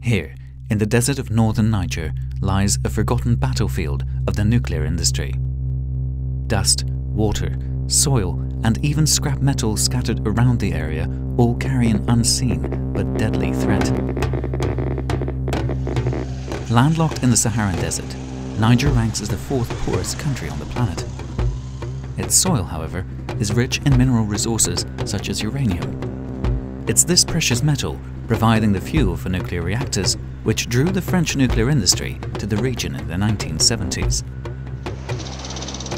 Here, in the desert of northern Niger, lies a forgotten battlefield of the nuclear industry. Dust, water, soil, and even scrap metal scattered around the area all carry an unseen but deadly threat. Landlocked in the Saharan desert, Niger ranks as the fourth poorest country on the planet. Its soil, however, is rich in mineral resources such as uranium. It's this precious metal, providing the fuel for nuclear reactors, which drew the French nuclear industry to the region in the 1970s.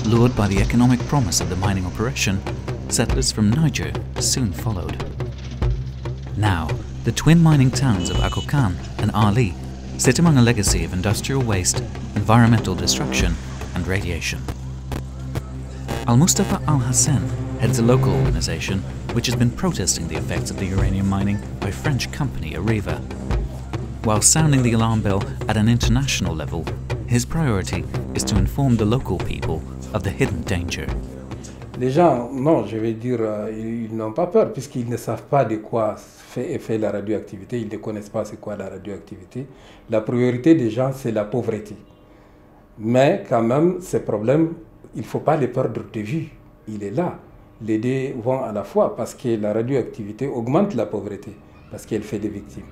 Lured by the economic promise of the mining operation, settlers from Niger soon followed. Now, the twin mining towns of Akokan and Ali sit among a legacy of industrial waste, environmental destruction, and radiation. Al-Mustafa Al-Hassan heads a local organization which has been protesting the effects of the uranium mining by French company AREVA. While sounding the alarm bell at an international level, his priority is to inform the local people of the hidden danger. Les gens, non, je vais dire, ils n'ont pas peur puisqu'ils ne savent pas de quoi est fait la radioactivité, ils ne connaissent pas c'est quoi la radioactivité. La priorité des gens, c'est la pauvreté. Mais quand même, ces problèmes, il ne faut pas les perdre de vue. Il est là. Les deux vont à la fois parce que la radioactivité augmente la pauvreté, parce qu'elle fait des victimes.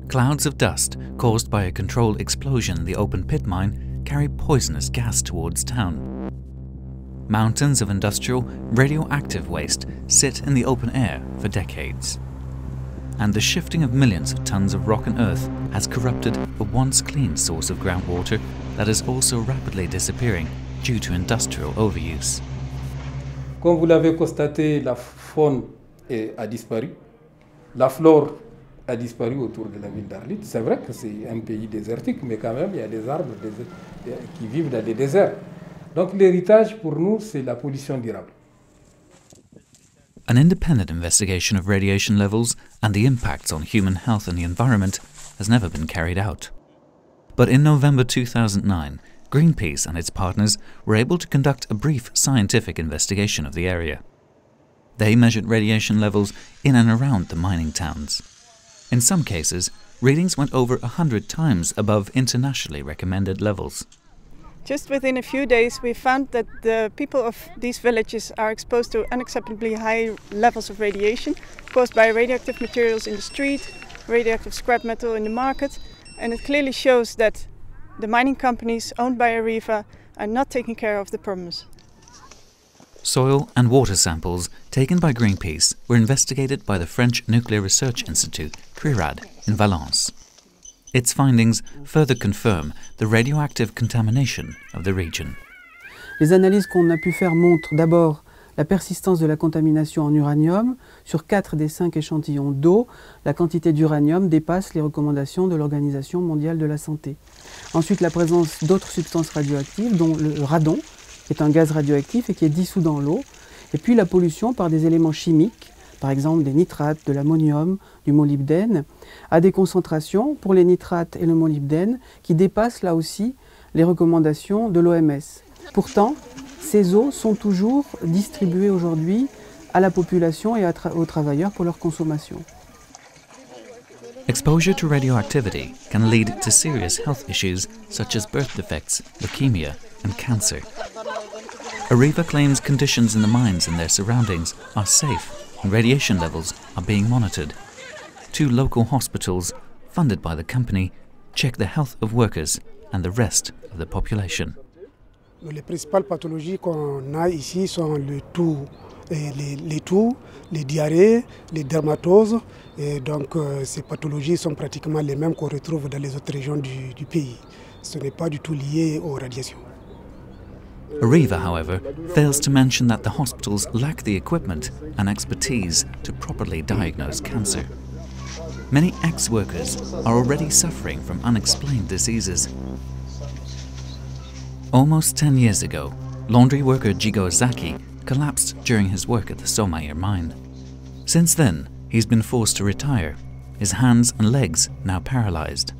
Clouds of dust caused by a controlled explosion in the open pit mine carry poisonous gas towards town. Mountains of industrial, radioactive waste sit in the open air for decades. And the shifting of millions of tons of rock and earth has corrupted a once clean source of groundwater that is also rapidly disappearing due to industrial overuse. Comme vous l'avez constaté, la faune a disparu, la flore a disparu autour de la ville d'Arlit. C'est vrai que c'est un pays désertique, mais quand même il y a des arbres qui vivent dans des déserts. Donc l'héritage pour nous, c'est la pollution durable. An independent investigation of radiation levels and the impacts on human health and the environment has never been carried out. But in November 2009, Greenpeace and its partners were able to conduct a brief scientific investigation of the area. They measured radiation levels in and around the mining towns. In some cases, readings went over 100 times above internationally recommended levels. Just within a few days, we found that the people of these villages are exposed to unacceptably high levels of radiation caused by radioactive materials in the street, radioactive scrap metal in the market, and it clearly shows that the mining companies owned by AREVA are not taking care of the problems. Soil and water samples taken by Greenpeace were investigated by the French Nuclear Research Institute, CRIRAD, in Valence. Its findings further confirm the radioactive contamination of the region. Les analyses qu'on a pu faire montrent d'abord la persistance de la contamination en uranium. Sur 4 des 5 échantillons d'eau, la quantité d'uranium dépasse les recommandations de l'Organisation mondiale de la santé. Ensuite, la présence d'autres substances radioactives, dont le radon, qui est un gaz radioactif et qui est dissous dans l'eau. Et puis la pollution par des éléments chimiques, par exemple des nitrates, de l'ammonium, du molybdène, à des concentrations pour les nitrates et le molybdène qui dépassent là aussi les recommandations de l'OMS. Pourtant, ces eaux sont toujours distribuées aujourd'hui à la population et aux travailleurs pour leur consommation. Exposure to radioactivity can lead to serious health issues such as birth defects, leukemia, and cancer. AREVA claims conditions in the mines and their surroundings are safe and radiation levels are being monitored. 2 local hospitals, funded by the company, check the health of workers and the rest of the population. Les principales pathologies qu'on a ici sont les toux, les diarrhées, les dermatoses. Et donc ces pathologies sont pratiquement les mêmes qu'on retrouve dans les autres régions du pays. Ce n'est pas du tout lié aux radiations. AREVA, however, fails to mention that the hospitals lack the equipment and expertise to properly diagnose cancer. Many ex-workers are already suffering from unexplained diseases. Almost 10 years ago, laundry worker Jigo Zaki collapsed during his work at the Somaïr mine. Since then, he's been forced to retire, his hands and legs now paralyzed.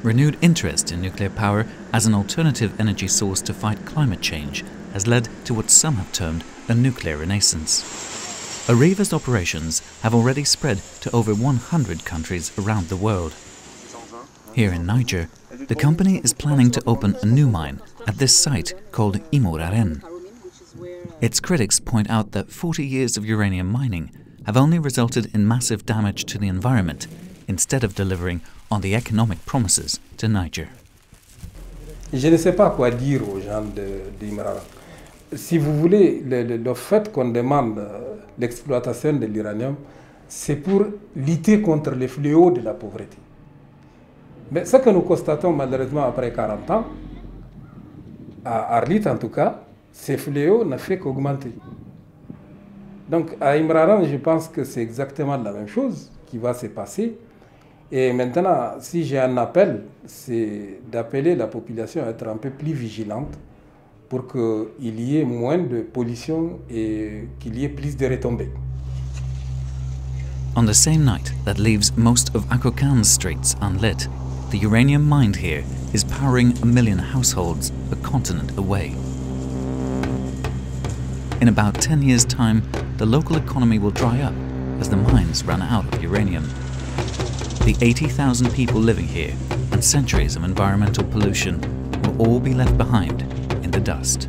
Renewed interest in nuclear power as an alternative energy source to fight climate change has led to what some have termed a nuclear renaissance. AREVA's operations have already spread to over 100 countries around the world. Here in Niger, the company is planning to open a new mine at this site called Imuraren. Its critics point out that 40 years of uranium mining have only resulted in massive damage to the environment instead of delivering on the economic promises to Niger. Je ne sais pas quoi dire aux gens d'Imuraren. Si vous voulez, le fait qu'on demande l'exploitation de l'uranium, c'est pour lutter contre les fléaux de la pauvreté. Mais ce que nous constatons malheureusement après 40 ans, à Arlit en tout cas, ces fléaux n'ont fait qu'augmenter. Donc à Imuraren, je pense que c'est exactement la même chose qui va se passer. Et maintenant, si j'ai un appel, c'est d'appeler la population à être un peu plus vigilante pour qu'il y ait moins de pollution et qu'il y ait plus de retombées. On the same night that leaves most of Akokan's streets unlit, the uranium mined here is powering 1 million households a continent away. In about 10 years' time, the local economy will dry up as the mines run out of uranium. The 80,000 people living here and centuries of environmental pollution will all be left behind in the dust.